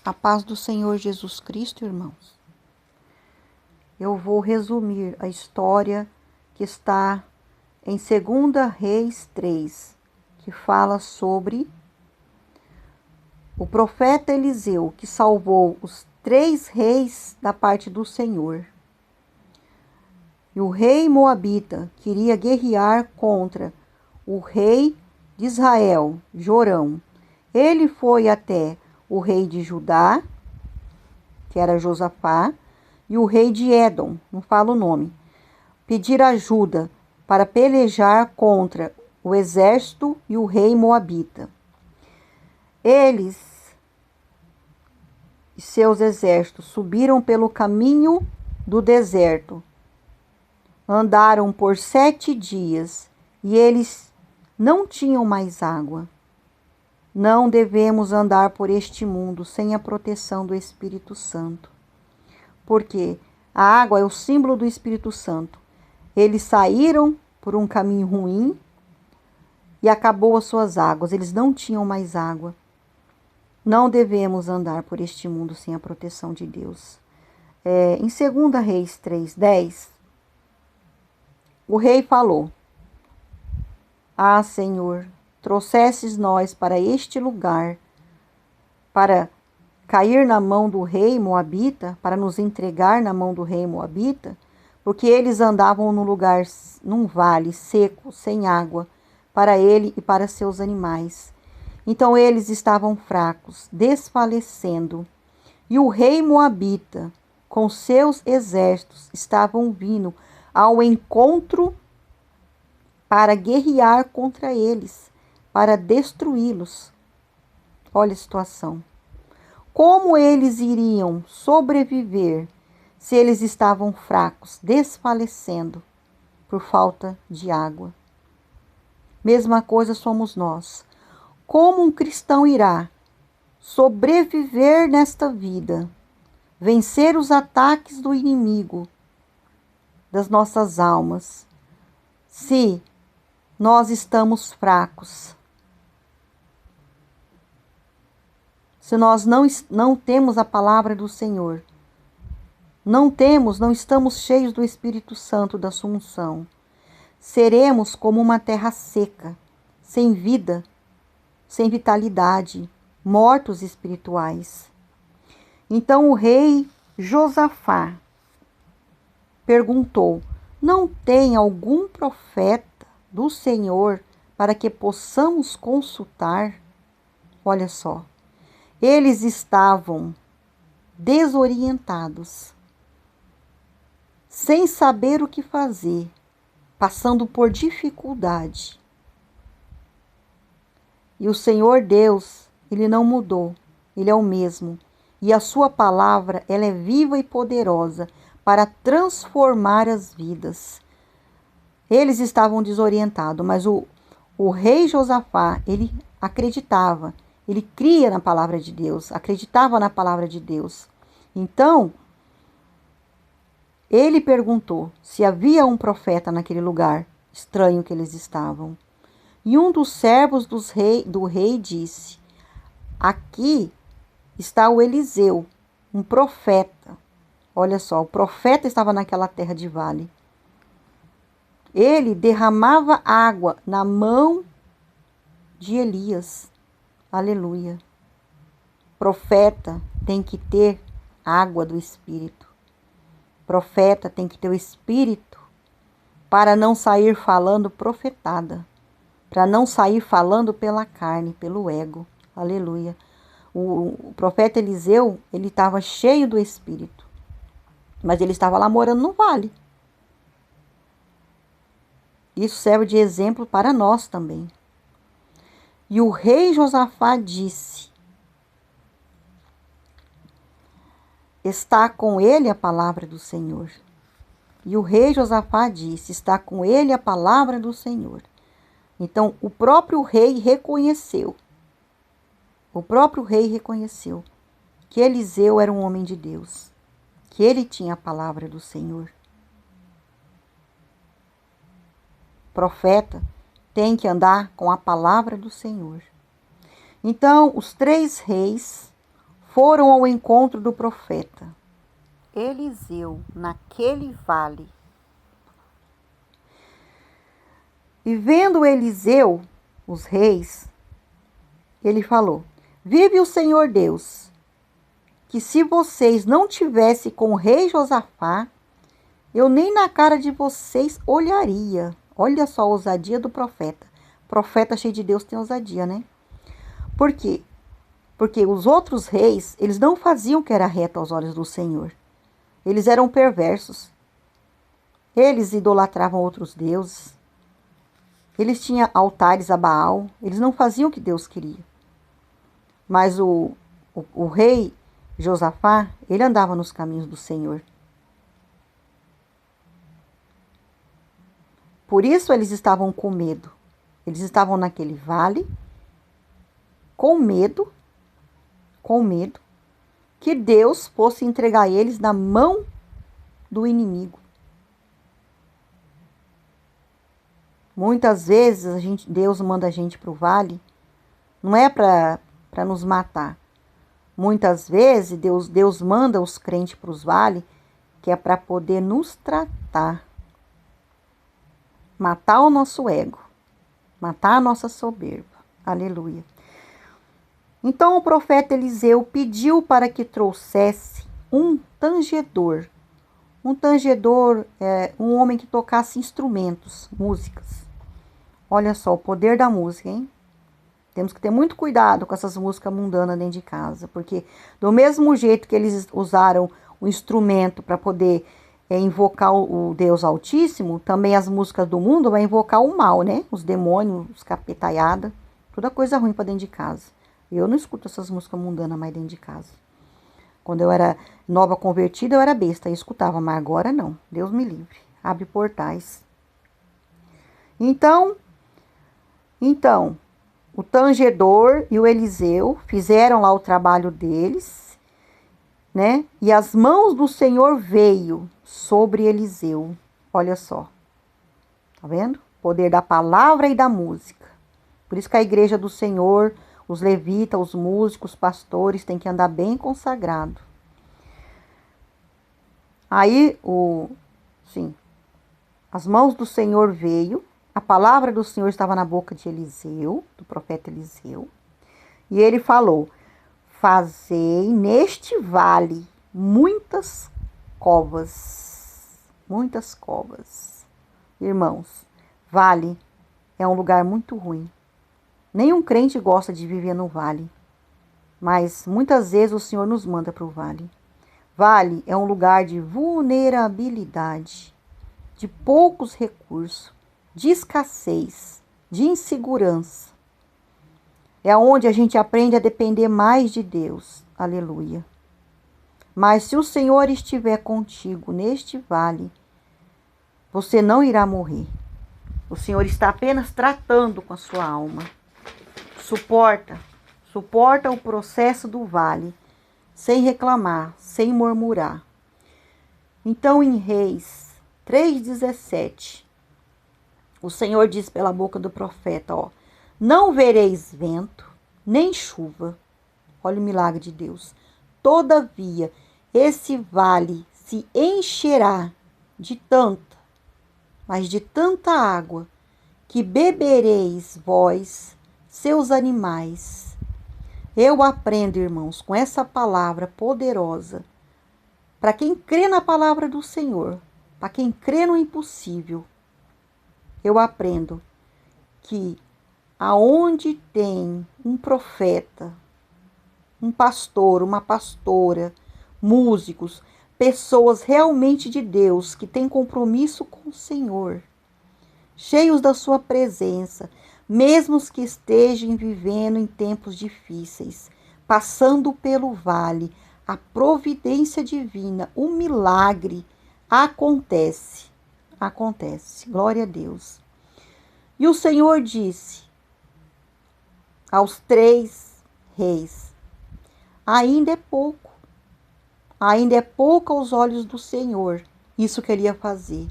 A paz do Senhor Jesus Cristo, irmãos. Eu vou resumir a história que está em 2 Reis 3, que fala sobre o profeta Eliseu, que salvou os 3 reis da parte do Senhor. E o rei moabita queria guerrear contra o rei de Israel, Jorão. Ele foi até o rei de Judá, que era Josafá, e o rei de Édom, não falo o nome, pedir ajuda para pelejar contra o exército e o rei moabita. Eles e seus exércitos subiram pelo caminho do deserto, andaram por 7 dias e eles não tinham mais água. Não devemos andar por este mundo sem a proteção do Espírito Santo, porque a água é o símbolo do Espírito Santo. Eles saíram por um caminho ruim e acabou as suas águas, eles não tinham mais água. Não devemos andar por este mundo sem a proteção de Deus. Em 2 Reis 3:10, o rei falou: Ah, Senhor, trouxesses nós para este lugar, para cair na mão do rei moabita, para nos entregar na mão do rei moabita, porque eles andavam num vale seco, sem água, para ele e para seus animais. Então eles estavam fracos, desfalecendo, e o rei moabita, com seus exércitos, estavam vindo ao encontro para guerrear contra eles, para destruí-los. Olha a situação. Como eles iriam sobreviver se eles estavam fracos, desfalecendo por falta de água? Mesma coisa somos nós. Como um cristão irá sobreviver nesta vida, vencer os ataques do inimigo das nossas almas, se nós estamos fracos? Se nós não temos a palavra do Senhor, não estamos cheios do Espírito Santo, da sua unção, seremos como uma terra seca, sem vida, sem vitalidade, mortos espirituais. Então o rei Josafá perguntou: Não tem algum profeta do Senhor para que possamos consultar? Olha só. Eles estavam desorientados, sem saber o que fazer, passando por dificuldade. E o Senhor Deus, Ele não mudou, Ele é o mesmo. E a sua palavra, ela é viva e poderosa para transformar as vidas. Eles estavam desorientados, mas o rei Josafá, ele acreditava. Ele cria na palavra de Deus, acreditava na palavra de Deus. Então, ele perguntou se havia um profeta naquele lugar estranho que eles estavam. E um dos servos do rei disse: Aqui está o Eliseu, um profeta. Olha só, o profeta estava naquela terra de vale. Ele derramava água na mão de Elias. Aleluia. Profeta tem que ter água do Espírito. Profeta tem que ter o Espírito para não sair falando profetada, para não sair falando pela carne, pelo ego. Aleluia. O profeta Eliseu, ele estava cheio do Espírito, mas ele estava lá morando no vale. Isso serve de exemplo para nós também. E o rei Josafá disse: Está com ele a palavra do Senhor. E o rei Josafá disse: Está com ele a palavra do Senhor. Então, o próprio rei reconheceu que Eliseu era um homem de Deus, que ele tinha a palavra do Senhor. Profeta tem que andar com a palavra do Senhor. Então, os 3 reis foram ao encontro do profeta Eliseu naquele vale. E vendo Eliseu, os reis, ele falou: vive o Senhor Deus, que se vocês não tivessem com o rei Josafá, eu nem na cara de vocês olharia. Olha só a ousadia do profeta. Profeta cheio de Deus tem ousadia, né? Por quê? Porque os outros reis, eles não faziam o que era reto aos olhos do Senhor. Eles eram perversos. Eles idolatravam outros deuses. Eles tinham altares a Baal. Eles não faziam o que Deus queria. Mas o rei Josafá, ele andava nos caminhos do Senhor. Por isso eles estavam com medo. Eles estavam naquele vale, com medo que Deus fosse entregar eles na mão do inimigo. Muitas vezes Deus manda a gente para o vale, não é para nos matar. Muitas vezes Deus manda os crentes para os vales, que é para poder nos tratar. Matar o nosso ego, matar a nossa soberba. Aleluia. Então o profeta Eliseu pediu para que trouxesse um tangedor. Um tangedor é um homem que tocasse instrumentos, músicas. Olha só o poder da música, hein? Temos que ter muito cuidado com essas músicas mundanas dentro de casa, porque do mesmo jeito que eles usaram o instrumento para poder invocar o Deus Altíssimo, também as músicas do mundo vai invocar o mal, né? Os demônios, os capetaiadas, toda coisa ruim para dentro de casa. Eu não escuto essas músicas mundanas mais dentro de casa. Quando eu era nova convertida, eu era besta e escutava, mas agora não. Deus me livre. Abre portais. Então, o tangedor e o Eliseu fizeram lá o trabalho deles, né? E as mãos do Senhor veio sobre Eliseu. Olha só. Tá vendo? Poder da palavra e da música. Por isso que a igreja do Senhor, os levitas, os músicos, os pastores, tem que andar bem consagrado. Aí, as mãos do Senhor veio, a palavra do Senhor estava na boca de Eliseu, do profeta Eliseu, e ele falou: fazei neste vale muitas covas. Muitas covas. Irmãos, vale é um lugar muito ruim. Nenhum crente gosta de viver no vale, mas muitas vezes o Senhor nos manda para o vale. Vale é um lugar de vulnerabilidade, de poucos recursos, de escassez, de insegurança. É onde a gente aprende a depender mais de Deus. Aleluia. Mas se o Senhor estiver contigo neste vale, você não irá morrer. O Senhor está apenas tratando com a sua alma. Suporta o processo do vale, sem reclamar, sem murmurar. Então, em Reis 3,17, o Senhor diz pela boca do profeta, não vereis vento, nem chuva. Olha o milagre de Deus. Todavia, esse vale se encherá de tanta água, que bebereis vós, seus animais. Eu aprendo, irmãos, com essa palavra poderosa, para quem crê na palavra do Senhor, para quem crê no impossível, eu aprendo que aonde tem um profeta, um pastor, uma pastora, músicos, pessoas realmente de Deus que têm compromisso com o Senhor, cheios da sua presença, mesmo os que estejam vivendo em tempos difíceis, passando pelo vale, a providência divina, o milagre acontece. Glória a Deus. E o Senhor disse aos 3 reis: ainda é pouco aos olhos do Senhor isso que ele ia fazer,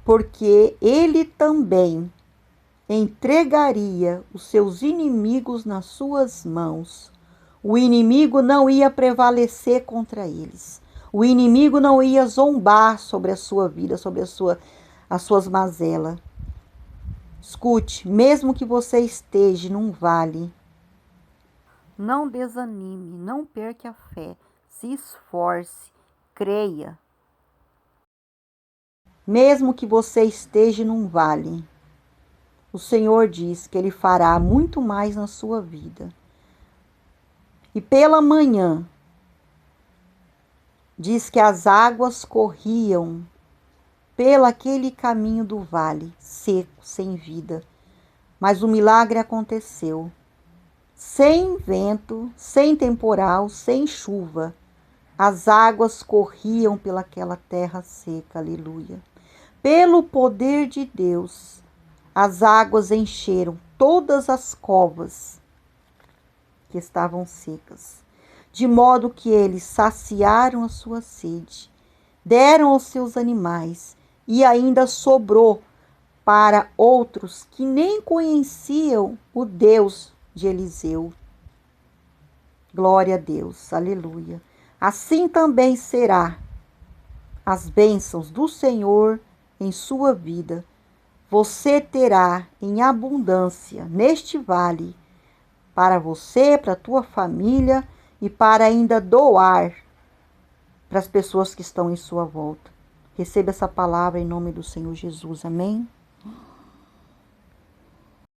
porque ele também entregaria os seus inimigos nas suas mãos, O inimigo não ia prevalecer contra eles. O inimigo não ia zombar sobre a sua vida, sobre as suas mazelas. Escute, mesmo que você esteja num vale, não desanime, não perca a fé, se esforce, creia. Mesmo que você esteja num vale, o Senhor diz que Ele fará muito mais na sua vida. E pela manhã, diz que as águas corriam pelo aquele caminho do vale, seco, sem vida. Mas o milagre aconteceu. Sem vento, sem temporal, sem chuva. As águas corriam pelaquela terra seca, aleluia. Pelo poder de Deus, as águas encheram todas as covas que estavam secas, de modo que eles saciaram a sua sede, deram aos seus animais e ainda sobrou para outros que nem conheciam o Deus de Eliseu. Glória a Deus, aleluia. Assim também será as bênçãos do Senhor em sua vida. Você terá em abundância neste vale, para você, para a tua família e para ainda doar para as pessoas que estão em sua volta. Receba essa palavra em nome do Senhor Jesus. Amém?